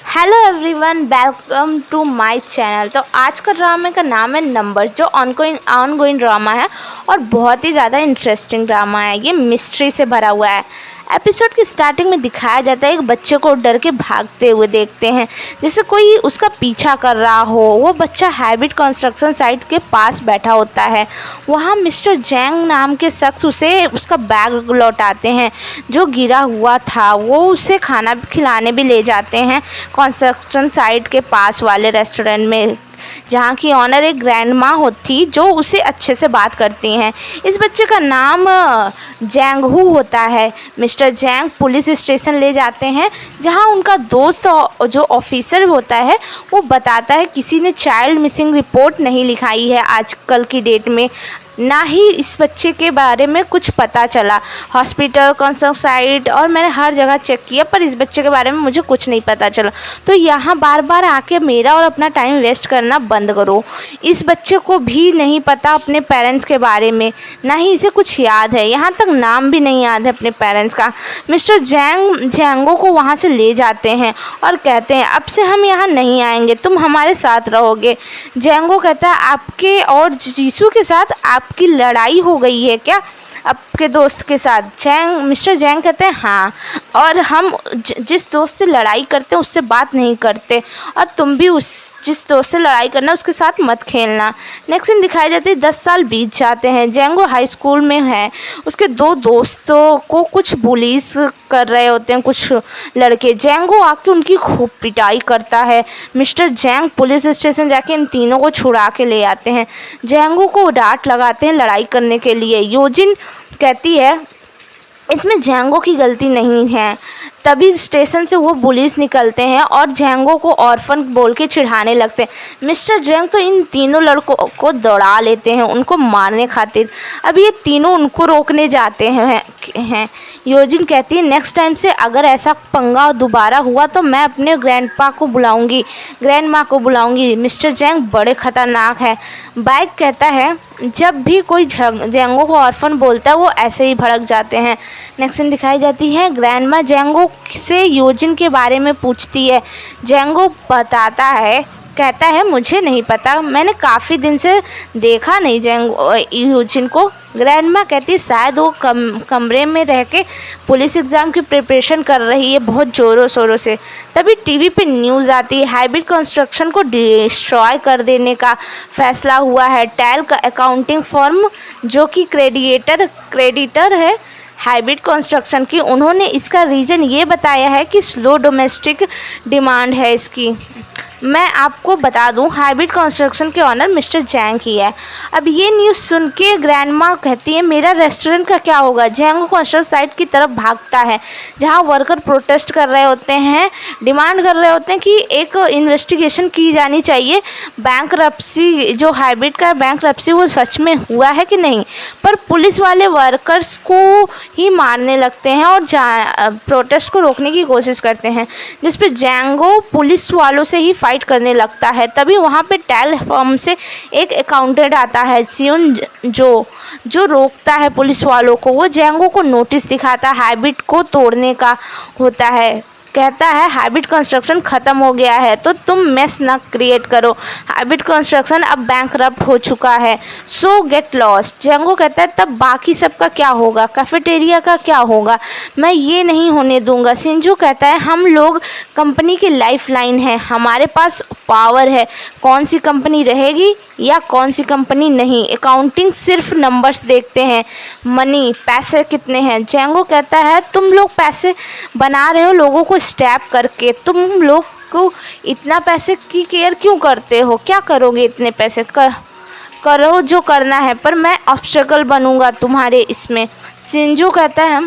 Hello everyone, welcome to my channel. तो आज का ड्रामे का नाम है नंबर्स, जो ऑनगोइंग ड्रामा है और बहुत ही ज़्यादा इंटरेस्टिंग ड्रामा है। ये मिस्ट्री से भरा हुआ है। एपिसोड की स्टार्टिंग में दिखाया जाता है एक बच्चे को डर के भागते हुए देखते हैं, जैसे कोई उसका पीछा कर रहा हो। वो बच्चा हैबिट कंस्ट्रक्शन साइट के पास बैठा होता है। वहाँ मिस्टर जैंग नाम के शख्स उसे उसका बैग लौटाते हैं जो गिरा हुआ था। वो उसे खाना खिलाने भी ले जाते हैं कंस्ट्रक्शन साइट के पास वाले रेस्टोरेंट में, जहाँ की ऑनर एक ग्रैंड माँ होती जो उसे अच्छे से बात करती हैं। इस बच्चे का नाम जैंग हू होता है। मिस्टर जैंग पुलिस स्टेशन ले जाते हैं, जहाँ उनका दोस्त जो ऑफिसर होता है वो बताता है किसी ने चाइल्ड मिसिंग रिपोर्ट नहीं लिखाई है आजकल की डेट में, ना ही इस बच्चे के बारे में कुछ पता चला। हॉस्पिटल, कंस्ट्रक्शन साइट और मैंने हर जगह चेक किया, पर इस बच्चे के बारे में मुझे कुछ नहीं पता चला। तो यहाँ बार बार आके मेरा और अपना टाइम वेस्ट करना बंद करो। इस बच्चे को भी नहीं पता अपने पेरेंट्स के बारे में, ना ही इसे कुछ याद है, यहाँ तक नाम भी नहीं याद है अपने पेरेंट्स का। मिस्टर जैंगो को वहाँ से ले जाते हैं और कहते हैं अब से हम यहाँ नहीं आएंगे, तुम हमारे साथ रहोगे। जैंगो कहता है आपके और जीसू के साथ आपकी लड़ाई हो गई है क्या, आपके दोस्त के साथ? मिस्टर जैंग कहते हैं हाँ, और हम जिस दोस्त से लड़ाई करते हैं उससे बात नहीं करते, और तुम भी जिस दोस्त से लड़ाई करना उसके साथ मत खेलना। नेक्स्ट सीन दिखाई जाती है 10 साल बीत जाते हैं। जैंगो हाई स्कूल में है। उसके दो दोस्तों को कुछ बुलीज कर रहे होते हैं कुछ लड़के। जैंगो आके उनकी खूब पिटाई करता है। मिस्टर जैंग पुलिस स्टेशन जाके इन तीनों को छुड़ा के ले आते हैं। जैंगो को डांट लगाते हैं लड़ाई करने के लिए। योजिन कहती है इसमें जैंगो की गलती नहीं है। तभी स्टेशन से वो पुलिस निकलते हैं और जैंगो को ऑर्फन बोल के चिढ़ाने लगते हैं। मिस्टर जैंग तो इन तीनों लड़कों को दौड़ा लेते हैं उनको मारने खातिर। अब ये तीनों उनको रोकने जाते हैं। योजिन कहती है नेक्स्ट टाइम से अगर ऐसा पंगा दोबारा हुआ तो मैं अपने ग्रैंड माँ को बुलाऊंगी। मिस्टर जैंग बड़े खतरनाक है। बाइक कहता है जब भी कोई जैंगो को ऑर्फन बोलता है वो ऐसे ही भड़क जाते हैं। नेक्स्ट सीन दिखाई जाती है ग्रैंडमा जैंगो से योजिन के बारे में पूछती है। जैंगो बताता है, कहता है मुझे नहीं पता, मैंने काफ़ी दिन से देखा नहीं योजिन को। ग्रैंडमा कहती है शायद वो कमरे में रह के पुलिस एग्ज़ाम की प्रिपरेशन कर रही है बहुत ज़ोरों शोरों से। तभी टीवी पे न्यूज़ आती है हैबिट कंस्ट्रक्शन को डिस्ट्रॉय कर देने का फैसला हुआ है। टैल का अकाउंटिंग फर्म जो कि क्रेडिटर है हैबिट कंस्ट्रक्शन की, उन्होंने इसका रीज़न ये बताया है कि स्लो डोमेस्टिक डिमांड है इसकी। मैं आपको बता दूं हैबिट कंस्ट्रक्शन के ऑनर मिस्टर जैंग ही है। अब ये न्यूज़ सुन के ग्रैंडमा कहती है मेरा रेस्टोरेंट का क्या होगा। जैंग कंस्ट्रक्शन साइट की तरफ भागता है जहां वर्कर प्रोटेस्ट कर रहे होते हैं, डिमांड कर रहे होते हैं कि एक इन्वेस्टिगेशन की जानी चाहिए। बैंकरप्सी जो हैबिट का बैंकरप्सी वो सच में हुआ है कि नहीं। पर पुलिस वाले वर्कर्स को ही मारने लगते हैं और प्रोटेस्ट को रोकने की कोशिश करते हैं, जिस पे जैंगो पुलिस वालों से ही फाइट करने लगता है। तभी वहाँ पे टैल फर्म से एक अकाउंटेंट आता है सियोन जो रोकता है पुलिस वालों को। वो जैंगो को नोटिस दिखाता है हैबिट को तोड़ने का होता है। कहता है हैबिट कंस्ट्रक्शन ख़त्म हो गया है तो तुम मेस ना क्रिएट करो। हैबिट कंस्ट्रक्शन अब बैंकरप्ट हो चुका है, सो गेट लॉस्ट। जैंगो कहता है तब बाकी सब का क्या होगा, कैफेटेरिया का क्या होगा, मैं ये नहीं होने दूंगा। सिंजू कहता है हम लोग कंपनी की लाइफलाइन है, हमारे पास पावर है, कौन सी कंपनी रहेगी या कौन सी कंपनी नहीं। अकाउंटिंग सिर्फ नंबर्स देखते हैं, मनी पैसे कितने हैं। जैंगो कहता है तुम लोग पैसे बना रहे हो लोगों को स्टैप करके, तुम लोग को इतना पैसे की केयर क्यों करते हो, क्या करोगे इतने पैसे करो जो करना है, पर मैं ऑब्स्टेकल बनूंगा तुम्हारे इसमें। सिंजू कहता है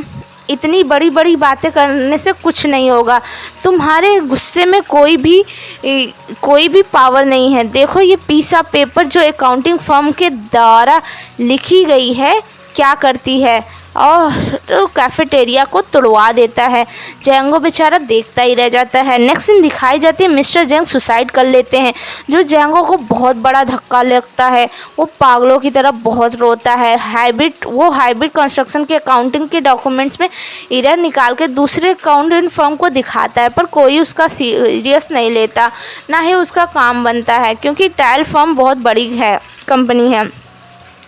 इतनी बड़ी बड़ी बातें करने से कुछ नहीं होगा, तुम्हारे गुस्से में कोई भी पावर नहीं है। देखो ये पीस पेपर जो अकाउंटिंग फर्म के द्वारा लिखी गई है क्या करती है, और तो कैफेटेरिया को तोड़वा देता है। जेंगो बेचारा देखता ही रह जाता है। नेक्स्ट सीन दिखाई जाती है मिस्टर जेंग सुसाइड कर लेते हैं, जो जेंगो को बहुत बड़ा धक्का लगता है। वो पागलों की तरह बहुत रोता है। हाइब्रिड कंस्ट्रक्शन के अकाउंटिंग के डॉक्यूमेंट्स में एरर निकाल के दूसरे अकाउंटेंट फर्म को दिखाता है, पर कोई उसका सीरियस नहीं लेता, ना ही उसका काम बनता है, क्योंकि टाइल फर्म बहुत बड़ी है कंपनी है।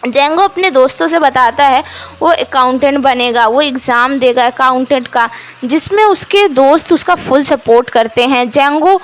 जेंगो अपने दोस्तों से बताता है वो अकाउंटेंट बनेगा, वो एग्ज़ाम देगा अकाउंटेंट का, जिसमें उसके दोस्त उसका फुल सपोर्ट करते हैं। जेंगो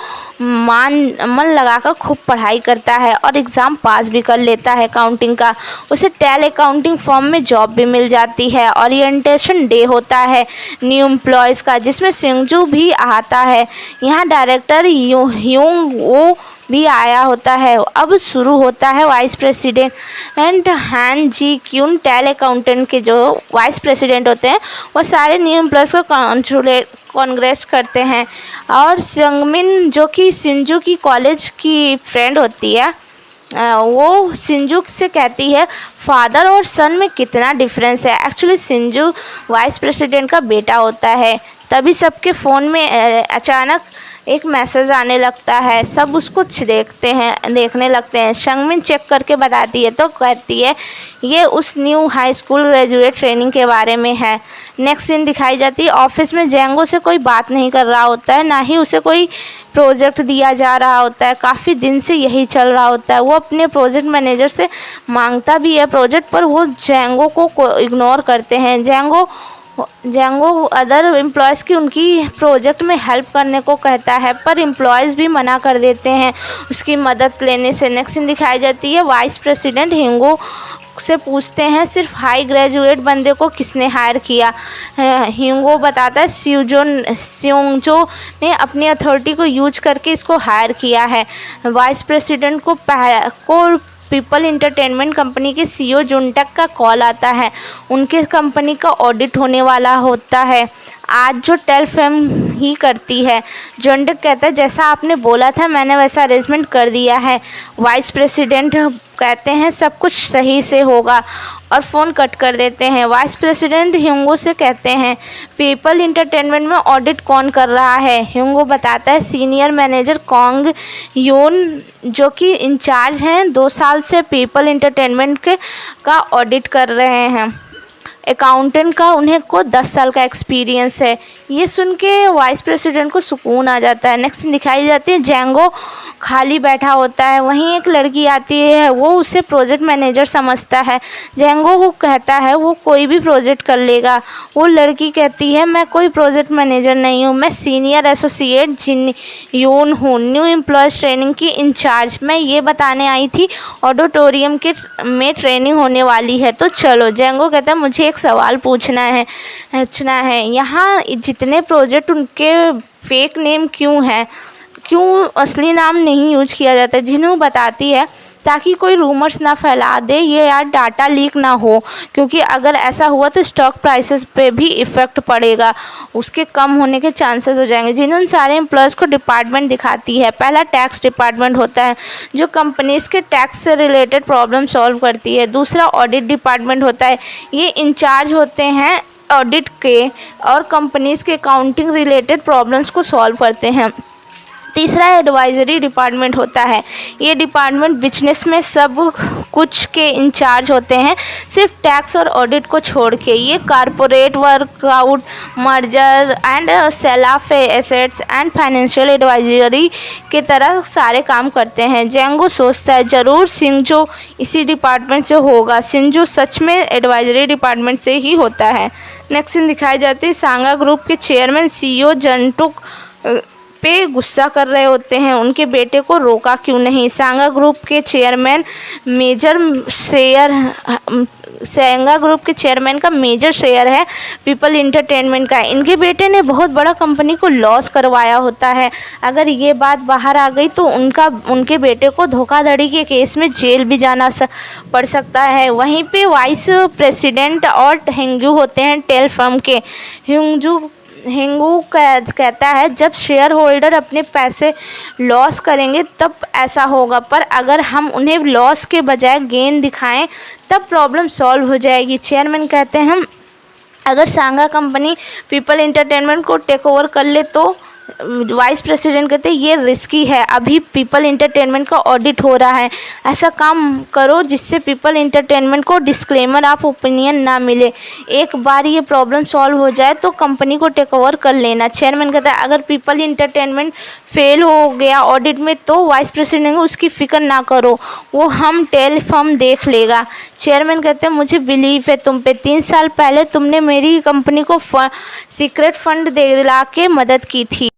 मन लगाकर खूब पढ़ाई करता है और एग्ज़ाम पास भी कर लेता है अकाउंटिंग का। उसे टेल अकाउंटिंग फर्म में जॉब भी मिल जाती है। ओरिएंटेशन डे होता है न्यू एम्प्लॉयज़ का, जिसमें सिंगजू भी आता है। यहाँ डायरेक्टर ह्यूंग वो भी आया होता है। अब शुरू होता है वाइस प्रेसिडेंट हान जी क्यून। टेल अकाउंटेंट के जो वाइस प्रेसिडेंट होते हैं वो सारे न्यू एम्प्लॉयज़ को कांग्रेस करते हैं। और संगमिन जो कि सिंजू की कॉलेज की फ्रेंड होती है, वो सिंजू से कहती है फादर और सन में कितना डिफरेंस है। एक्चुअली सिंजू वाइस प्रेसिडेंट का बेटा होता है। तभी सबके फ़ोन में अचानक एक मैसेज आने लगता है। सब उसको देखने लगते हैं। शंगमिन चेक करके बताती है तो कहती है ये उस new high school graduate training के बारे में है। नेक्स्ट सीन दिखाई जाती है ऑफिस में जेंगो से कोई बात नहीं कर रहा होता है, ना ही उसे कोई प्रोजेक्ट दिया जा रहा होता है। काफ़ी दिन से यही चल रहा होता है। वो अपने प्रोजेक्ट मैनेजर से मांगता भी है प्रोजेक्ट, पर वो जेंगो को इग्नोर करते हैं। जेंगो अदर एम्प्लॉयज़ की उनकी प्रोजेक्ट में हेल्प करने को कहता है, पर एम्प्लॉयज़ भी मना कर देते हैं उसकी मदद लेने से। नेक्स्ट सीन दिखाई जाती है वाइस प्रेसिडेंट हिंगो से पूछते हैं सिर्फ हाई ग्रेजुएट बंदे को किसने हायर किया। हिंगो बताता है स्योंगजो ने अपनी अथॉरिटी को यूज करके इसको हायर किया है। वाइस प्रेसिडेंट को पीपल इंटरटेनमेंट कंपनी के सीईओ जुनटक का कॉल आता है। उनके कंपनी का ऑडिट होने वाला होता है आज, जो टेल फिल्म ही करती है। जुनटक कहता है जैसा आपने बोला था मैंने वैसा अरेंजमेंट कर दिया है। वाइस प्रेसिडेंट कहते हैं सब कुछ सही से होगा और फ़ोन कट कर देते हैं। वाइस प्रेसिडेंट ह्यूंगो से कहते हैं पीपल इंटरटेनमेंट में ऑडिट कौन कर रहा है। ह्यूंगो बताता है सीनियर मैनेजर कॉन्ग यून, जो कि इंचार्ज हैं 2 साल से पीपल इंटरटेनमेंट का ऑडिट कर रहे हैं। अकाउंटेंट का उन्हें को 10 साल का एक्सपीरियंस है। ये सुन के वाइस प्रेसिडेंट को सुकून आ जाता है। नेक्स्ट दिखाई जाती है जेंगो खाली बैठा होता है। वहीं एक लड़की आती है, वो उसे प्रोजेक्ट मैनेजर समझता है। जेंगो को कहता है वो कोई भी प्रोजेक्ट कर लेगा। वो लड़की कहती है मैं कोई प्रोजेक्ट मैनेजर नहीं हूँ, मैं सीनियर एसोसिएट जिन यून हूँ, न्यू एम्प्लॉयज़ ट्रेनिंग की इंचार्ज। मैं ये बताने आई थी ऑडिटोरियम में ट्रेनिंग होने वाली है, तो चलो। जेंगो कहता है मुझे एक सवाल पूछना है यहाँ जितने प्रोजेक्ट उनके फेक नेम क्यों है, क्यों असली नाम नहीं यूज किया जाता। जिन्हों बताती है ताकि कोई रूमर्स ना फैला दे ये यार डाटा लीक ना हो, क्योंकि अगर ऐसा हुआ तो स्टॉक प्राइसेस पे भी इफ़ेक्ट पड़ेगा, उसके कम होने के चांसेस हो जाएंगे। जिन्होंने सारे एम्प्लॉयज़ को डिपार्टमेंट दिखाती है। पहला टैक्स डिपार्टमेंट होता है जो कंपनीज़ के टैक्स से रिलेटेड प्रॉब्लम सॉल्व करती है। दूसरा ऑडिट डिपार्टमेंट होता है, ये इंचार्ज होते हैं ऑडिट के और कंपनीज़ के अकाउंटिंग रिलेटेड प्रॉब्लम्स को सॉल्व करते हैं। तीसरा एडवाइजरी डिपार्टमेंट होता है, ये डिपार्टमेंट बिजनेस में सब कुछ के इंचार्ज होते हैं सिर्फ टैक्स और ऑडिट को छोड़ के। ये corporate workout, merger and sale of assets and financial advisory के तरह सारे काम करते हैं। जेंगो सोचता है ज़रूर सिंजो इसी डिपार्टमेंट से होगा। सिंजो सच में एडवाइजरी डिपार्टमेंट से ही होता है। नेक्स्ट सीन दिखाई जाती है सांगा ग्रुप के चेयरमैन सीईओ जंटुक पे गुस्सा कर रहे होते हैं, उनके बेटे को रोका क्यों नहीं। सांगा ग्रुप के चेयरमैन सांगा ग्रुप के चेयरमैन का मेजर शेयर है पीपल इंटरटेनमेंट का। इनके बेटे ने बहुत बड़ा कंपनी को लॉस करवाया होता है। अगर ये बात बाहर आ गई तो उनके बेटे को धोखाधड़ी के केस में जेल भी जाना पड़ सकता है। वहीं पे वाइस प्रेसिडेंट और हेंगू होते हैं टेल फर्म के। हिंगू कहता है जब शेयर होल्डर अपने पैसे लॉस करेंगे तब ऐसा होगा, पर अगर हम उन्हें लॉस के बजाय गेन दिखाएं तब प्रॉब्लम सॉल्व हो जाएगी। चेयरमैन कहते हैं अगर सांगा कंपनी पीपल एंटरटेनमेंट को टेक ओवर कर ले तो वाइस प्रेसिडेंट कहते ये रिस्की है, अभी पीपल एंटरटेनमेंट का ऑडिट हो रहा है, ऐसा काम करो जिससे पीपल एंटरटेनमेंट को डिस्क्लेमर ऑफ ओपिनियन ना मिले, एक बार ये प्रॉब्लम सॉल्व हो जाए तो कंपनी को टेक ओवर कर लेना। चेयरमैन कहता है अगर पीपल एंटरटेनमेंट फेल हो गया ऑडिट में तो वाइस प्रेसिडेंट उसकी फिक्र ना करो, वो हम टेल फर्म देख लेगा। चेयरमैन कहते हैं मुझे बिलीव है तुम पे, 3 साल पहले तुमने मेरी कंपनी को सीक्रेट फंड दिला के मदद की थी।